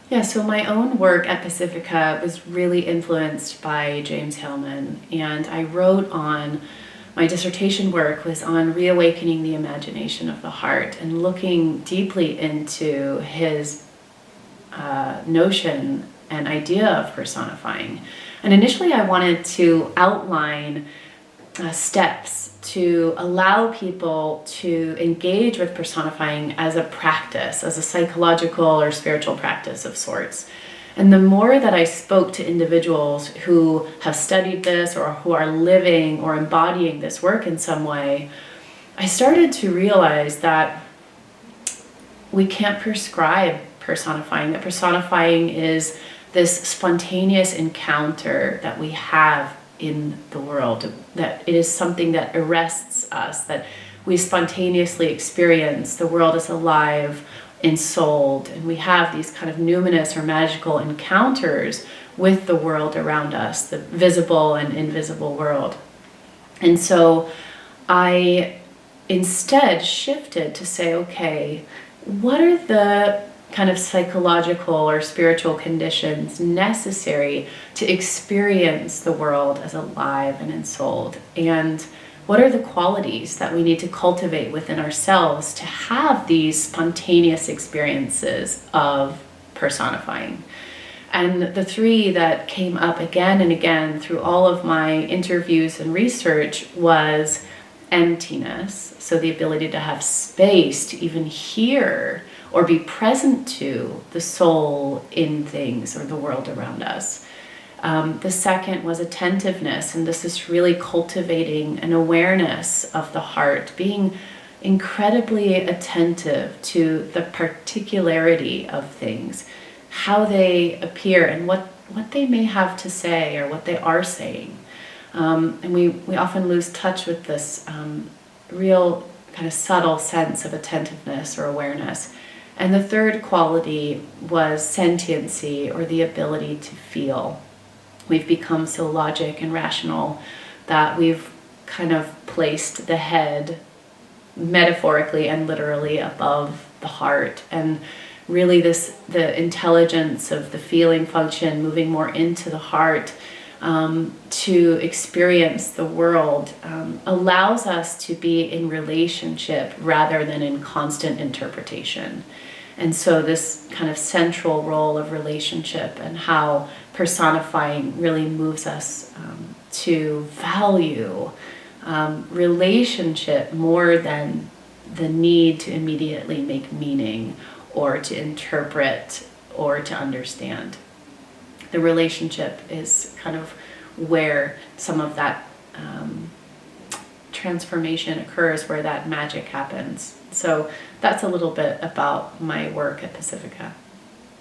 Yeah, so my own work at Pacifica was really influenced by James Hillman, and I wrote on my dissertation work was on reawakening the imagination of the heart and looking deeply into his notion and idea of personifying. And initially I wanted to outline steps to allow people to engage with personifying as a practice, as a psychological or spiritual practice of sorts. And the more that I spoke to individuals who have studied this or who are living or embodying this work in some way, I started to realize that we can't prescribe personifying, that personifying is this spontaneous encounter that we have in the world, that it is something that arrests us, that we spontaneously experience the world as alive, ensouled, and we have these kind of numinous or magical encounters with the world around us, the visible and invisible world. And so I instead shifted to say, okay, what are the kind of psychological or spiritual conditions necessary to experience the world as alive and ensouled? And what are the qualities that we need to cultivate within ourselves to have these spontaneous experiences of personifying? And the three that came up again and again through all of my interviews and research was emptiness, so the ability to have space to even hear or be present to the soul in things or the world around us. The second was attentiveness, and this is really cultivating an awareness of the heart, being incredibly attentive to the particularity of things, how they appear and what they may have to say or what they are saying. And we often lose touch with this real kind of subtle sense of attentiveness or awareness. And the third quality was sentiency, or the ability to feel. We've become so logic and rational that we've kind of placed the head metaphorically and literally above the heart. And really the intelligence of the feeling function moving more into the heart to experience the world allows us to be in relationship rather than in constant interpretation. And so this kind of central role of relationship and how personifying really moves us to value relationship more than the need to immediately make meaning or to interpret or to understand. The relationship is kind of where some of that transformation occurs, where that magic happens. So that's a little bit about my work at Pacifica.